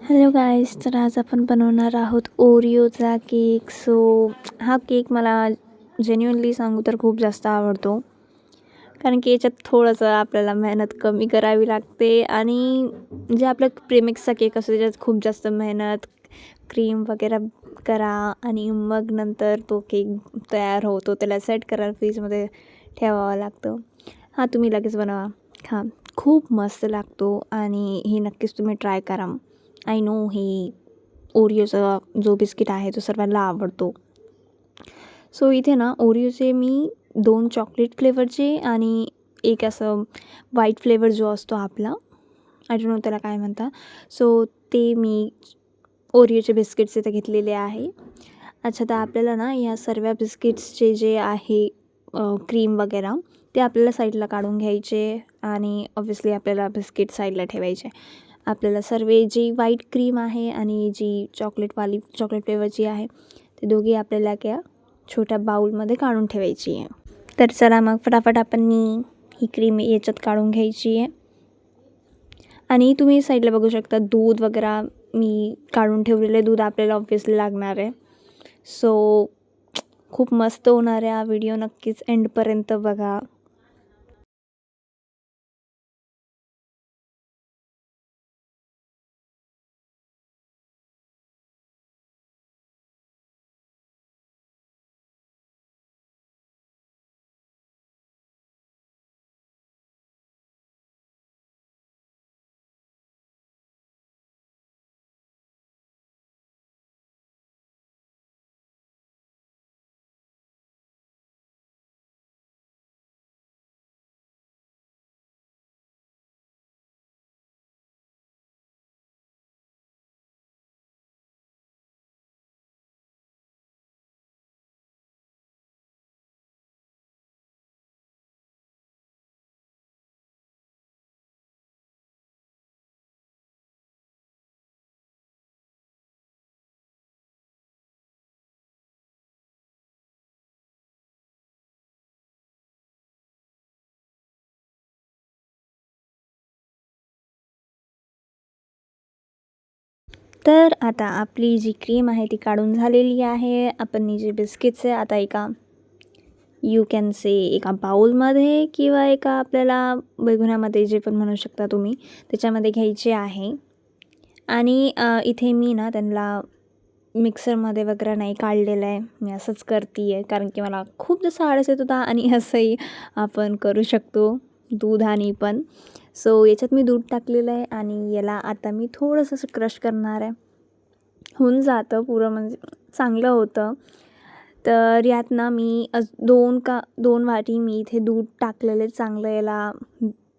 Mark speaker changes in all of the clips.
Speaker 1: Hello guys, तर आज आपण बनवणार आहोत ओरिओचा केक. हा केक मला जेन्युइनली सांगू तर खूप जास्त आवडतो, कारण की याच्यात थोडंसं आपल्याला मेहनत कमी करावी लागते. आणि जे आपलं प्रेमिक्सचा केक असतो त्याच्यात खूप जास्त मेहनत, क्रीम वगैरे करा आणि मग नंतर तो केक तयार होतो. त्याला सेट करायला फ्रीजमध्ये ठेवावं लागतं. तुम्ही लगेच बनवा, खा, खूप मस्त लागतो आणि हे नक्कीच तुम्ही ट्राय करा. आय नो हे ओरिओचा जो बिस्किट आहे तो सर्वांना आवडतो. इथे ना ओरिओचे मी 2 चॉकलेट फ्लेवरचे आणि एक असं व्हाईट फ्लेवर जो असतो आपला, आय डोंट नो त्याला काय म्हणतात. ते मी ओरिओचे बिस्किट्स इथे घेतलेले आहे. अच्छा, तर आपल्याला ना या सर्व बिस्किट्सचे जे आहे क्रीम वगैरे ते आपल्याला साईडला काढून घ्यायचे आणि ऑब्व्हियसली आपल्याला बिस्किट साईडला ठेवायचे. आपल्याला सर्व जी व्हाईट क्रीम आहे आणि जी चॉकलेट फ्लेवरची आहे ते दोघी आपल्याला त्या छोट्या बाउलमध्ये काढून ठेवायची आहे. तर चला मग फटाफट आपण ही क्रीम याच्यात काढून घ्यायची आहे. आणि तुम्ही साईडला बघू शकता दूध वगैरे मी काढून ठेवलेले दूध आपल्याला ऑब्व्हियसली लागणार आहे. खूप मस्त होणार आहे हा व्हिडिओ, नक्कीच एंडपर्यंत बघा. तर आता आपली जी क्रीम आहे ती काढून झालेली आहे. आपण जे बिस्किट्स आहे आता यू कॅन से एका बाउलमध्ये किंवा एका आपल्याला बेगुन्यामध्ये, जे पण म्हणू शकता तुम्ही, त्याच्यामध्ये घ्यायचे आहे. आणि इथे मी ना त्यांना मिक्सरमध्ये वगैरे नाही काढलेलं आहे, मी असंच करते आहे कारण की मला खूप जास्त आळस येत होता. आणि असंही आपण करू शकतो दुधाने पण. याच्यात मी दूध टाकलेलं आहे आणि याला आता मी थोडंसं असं क्रश करणार आहे. होऊन जातं पुरं, म्हणजे चांगलं होतं. तर यात ना मी 2 वाटी मी इथे दूध टाकलेले. चांगलं याला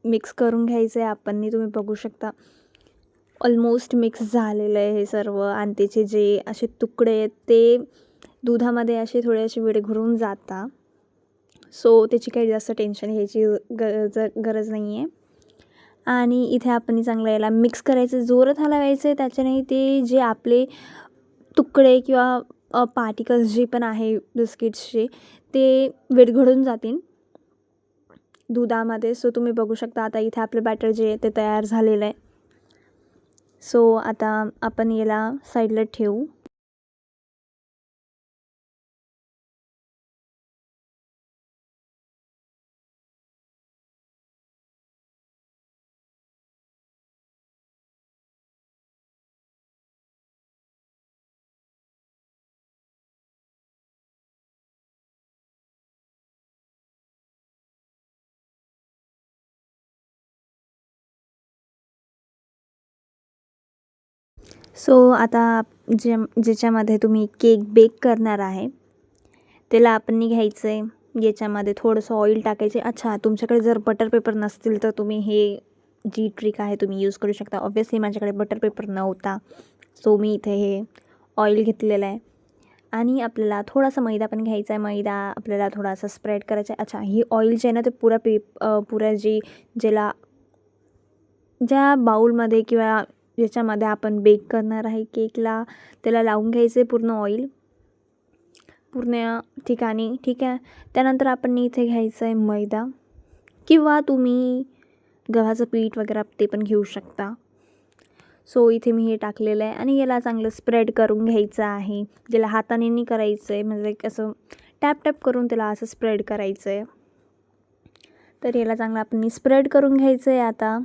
Speaker 1: मिक्स करून घ्यायचं आहे आपण. तुम्ही बघू शकता ऑलमोस्ट मिक्स झालेलं आहे हे सर्व. आणि त्याचे जे असे तुकडे आहेत ते दुधामध्ये असे थोडे असे विरघळून जातात. त्याची काही जास्त टेन्शन घ्यायची गरज नाही आहे. आणि इथे आपण चांगलं याला मिक्स करायचं, जोरात हलवायचं आहे. त्याच्याने ते जे आपले तुकडे किंवा पार्टिकल्स जे पण आहे बिस्किट्सचे ते विरघळून जातील दुधामध्ये. तुम्ही बघू शकता आता इथे आपलं बॅटर जे आहे ते तयार झालेलं आहे. आता आपण याला साईडला ठेवू. आता ज्याच्यामध्ये तुम्ही केक बेक करणार आहे त्याला आपण घ्यायचं आहे. याच्यामध्ये थोडंसं ऑइल टाकायचे. अच्छा, तुमच्याकडे जर बटर पेपर नसतील तर तुम्ही जी ट्रिक आहे तुम्ही यूज करू शकता. ऑब्व्हियसली माझ्याकडे बटर पेपर नव्हता, मी इथे हे ऑइल घेतलेलं आहे. आणि आपल्याला थोडासा मैदा पण घ्यायचा आहे. मैदा आपल्याला थोडासा स्प्रेड करायचा आहे. अच्छा, ही ऑइल जे आहे ना ते पुऱ्या ज्या बाउलमध्ये किंवा ज्याच्यामध्ये आपण बेक करणार आहे केकला, त्याला लावून घ्यायचं आहे पूर्ण ऑइल पूर्ण ठिकाणी. ठीक आहे. त्यानंतर आपण इथे घ्यायचं आहे मैदा, किंवा तुम्ही गव्हाचं पीठ वगैरे ते पण घेऊ शकता. सो इथे मी हे टाकलेलं आहे आणि याला चांगलं स्प्रेड करून घ्यायचं आहे. ज्याला हाताने नाही करायचं आहे, म्हणजे असं टॅप टॅप करून त्याला असं स्प्रेड करायचं आहे. तर याला चांगलं आपण स्प्रेड करून घ्यायचं आहे आता.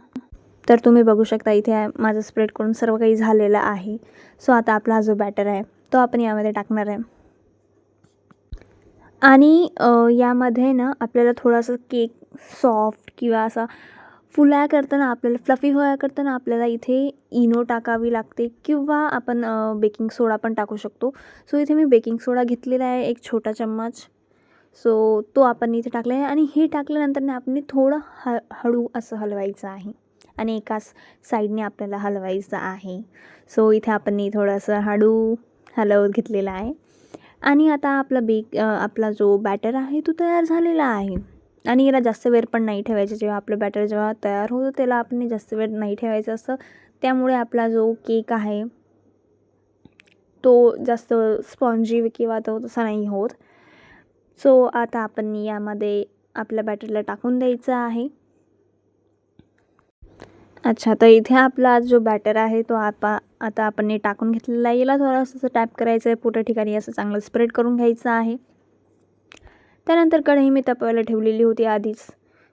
Speaker 1: तर तुम्ही बघू शकता इथे माझं स्प्रेड करून सर्व काही झालेलं आहे. सो आता आपला हा जो बॅटर आहे तो आपण यामध्ये टाकणार आहे. आणि यामध्ये ना आपल्याला थोडासा केक सॉफ्ट किंवा असा फुलाया करताना, आपल्याला फ्लफी व्हाया करताना आपल्याला इथे इनो टाकावी लागते किंवा आपण बेकिंग सोडा पण टाकू शकतो. सो इथे मी बेकिंग सोडा घेतलेला आहे 1 छोटा चम्मच. सो तो आपण इथे टाकला आहे आणि हे टाकल्यानंतर ना आपण थोडं हळू असं हलवायचं आहे आणि एकाच साईडने आपल्याला हलवायचं आहे. सो इथे आपण थोडंसं हळू हलवत घेतलेला आहे आणि आता आपला जो बॅटर आहे तो तयार झालेला आहे. आणि याला जास्त वेळ पण नाही ठेवायचं. जेव्हा आपलं बॅटर जेव्हा तयार होतं त्याला आपण जास्त वेळ नाही ठेवायचं असतं. त्यामुळे आपला जो केक आहे तो जास्त स्पॉन्जी किंवा तो तसा नाही होत. सो आता आपण यामध्ये आपल्या बॅटरला टाकून द्यायचं आहे. अच्छा, तर इथे आपला जो बॅटर आहे तो आता आपण टाकून घेतलेला आहे. याला थोडंसं असं टॅप करायचं आहे, पुढे ठिकाणी असं चांगलं स्प्रेड करून घ्यायचं आहे. त्यानंतर कढई मी तापवायला ठेवलेली होती आधीच.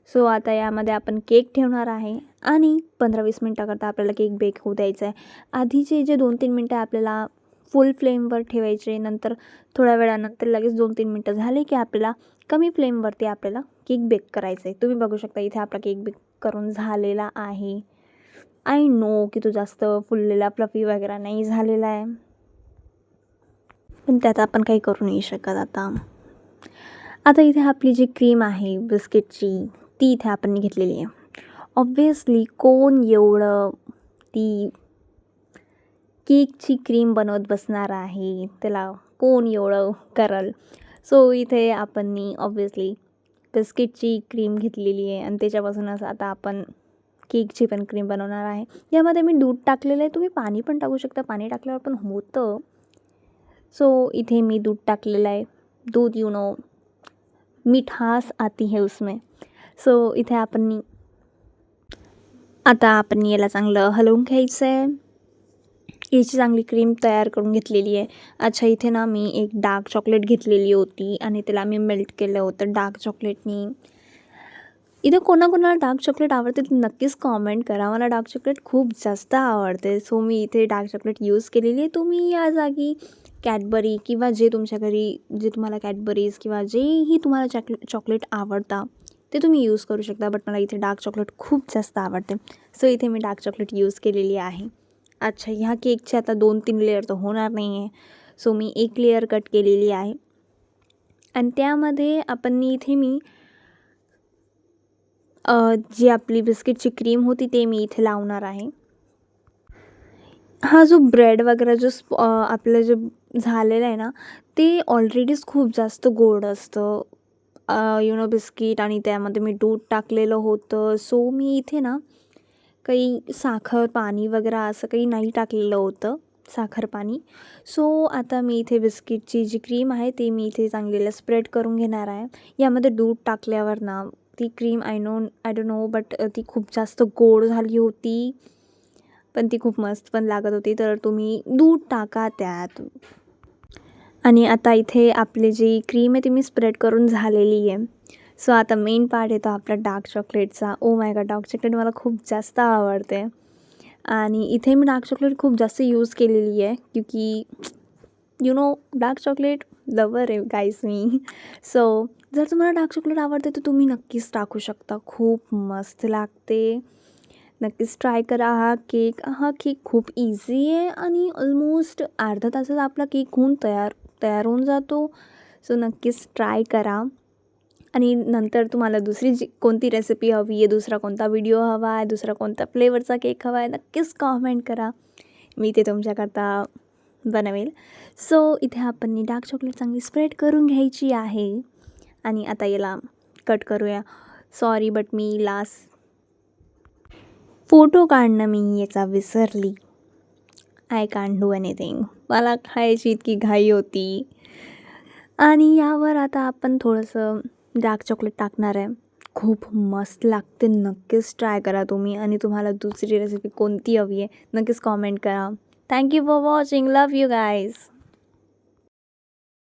Speaker 1: सो आता यामध्ये आपण केक ठेवणार आहे आणि 15-20 मिनटाकरता आपल्याला केक बेक होऊ द्यायचा आहे. आधीचे जे 2-3 मिनटं आपल्याला फुल फ्लेमवर ठेवायचे, नंतर थोड्या वेळानंतर लगेच 2-3 मिनटं झाले की आपल्याला कमी फ्लेमवरती आपल्याला केक बेक करायचा आहे. तुम्ही बघू शकता इथे आपला केक बेक करून झालेला आहे. आय नो की तो जास्त फुललेला फ्लफी वगैरे नाही झालेला आहे, पण त्यात आपण काही करू नाही शकत आता. आता इथे आपली जी क्रीम आहे बिस्किटची ती इथे आपण घेतलेली आहे. ऑब्व्हियसली कोण एवढं ती केकची क्रीम बनवत बसणार आहे, त्याला कोण एवढं करल. सो इथे आपण ऑब्व्हियसली बिस्किटची क्रीम घेतलेली आहे आणि त्याच्यापासूनच आता आपण केकची पण क्रीम बनवणार आहे. यामध्ये मी दूध टाकलेलं आहे. तुम्ही पाणी पण टाकू शकता, पाणी टाकल्यावर पण होतं. सो इथे मी दूध टाकलेलं आहे. दूध मिठास आती है उसमें. सो इथे आता आपण याला चांगलं हलवून घ्यायचं आहे. याची चांगली क्रीम तयार करून घेतलेली आहे. अच्छा, इथे ना मी एक डार्क चॉकलेट घेतलेली होती आणि त्याला मी मेल्ट केलं होतं डार्क चॉकलेटनी. इथं कोणाकोणाला डार्क चॉकलेट आवडते तर नक्कीच कॉमेंट करा. मला डार्क चॉकलेट खूप जास्त आवडते. सो मी इथे डार्क चॉकलेट यूज केलेली आहे. तुम्ही या जागी कॅडबरी किंवा जे तुमच्या घरी जे तुम्हाला कॅडबरीज किंवा जेही तुम्हाला चॉकलेट आवडतं ते तुम्ही यूज करू शकता. बट मला इथे डार्क चॉकलेट खूप जास्त आवडते. सो इथे मी डार्क चॉकलेट यूज केलेली आहे. अच्छा, ह्या केकचे आता 2-3 लेअर तर होणार नाही आहे. सो मी 1 लेअर कट केलेली आहे आणि त्यामध्ये इथे मी जी आपली बिस्किटची क्रीम होती ते मी इथे लावणार आहे. हा जो ब्रेड वगैरे आपलं जे झालेलं आहे ना ते ऑलरेडीच खूप जास्त गोड असतं. बिस्किट आणि त्यामध्ये मी दूध टाकलेलं होतं. सो मी इथे ना काही साखर पाणी वगैरे असं काही नाही टाकलेलं होतं, साखर पाणी. सो आता मी इथे बिस्किटची जी क्रीम आहे ती मी इथे चांगलेलं स्प्रेड करून घेणार आहे. यामध्ये दूध टाकल्यावर ना ती cream I don't know but ती खूप जास्त गोड झाली होती, पण ती खूप मस्त पण लागत होती. तर तुम्ही दूध टाका त्यात. आणि आता इथे आपली जी क्रीम आहे ती मी स्प्रेड करून झालेली आहे. सो आता मेन पार्ट येतो आपला डार्क चॉकलेटचा. Oh my god, dark chocolate मला खूप जास्त आवडते आणि इथे मी डार्क चॉकलेट खूप जास्त यूज केलेली आहे क्योंकि डार्क चॉकलेट लवर आहे गाईस मी. सो जर तुम्हाला डार्क चॉकलेट आवडते तर तुम्ही नक्कीच टाकू शकता. खूप मस्त लागते. नक्कीच ट्राय करा हा केक खूप इझी आहे आणि ऑलमोस्ट अर्धा तासात आपला केक होऊन तयार होऊन जातो. सो नक्कीच ट्राय करा आणि नंतर तुम्हाला दुसरी कोणती रेसिपी हवी आहे, दुसरा कोणता व्हिडिओ हवा आहे, दुसरा कोणता फ्लेवरचा केक हवा आहे, नक्कीच कॉमेंट करा. मी ते तुमच्याकरता बनवेल. सो इथे आपण डार्क चॉकलेट चांगली स्प्रेड करून घ्यायची आहे आणि आता याला कट करूया. सॉरी बट मी फोटो काढणं मी याचा विसरली. I can't do anything. मला खायची इतकी घाई होती आणि यावर आता आपण थोडंसं डार्क चॉकलेट टाकणार आहे. खूप मस्त लागते. नक्कीच ट्राय करा तुम्ही. आणि तुम्हाला दुसरी रेसिपी कोणती हवी आहे नक्कीच कॉमेंट करा. Thank you for watching. Love you guys.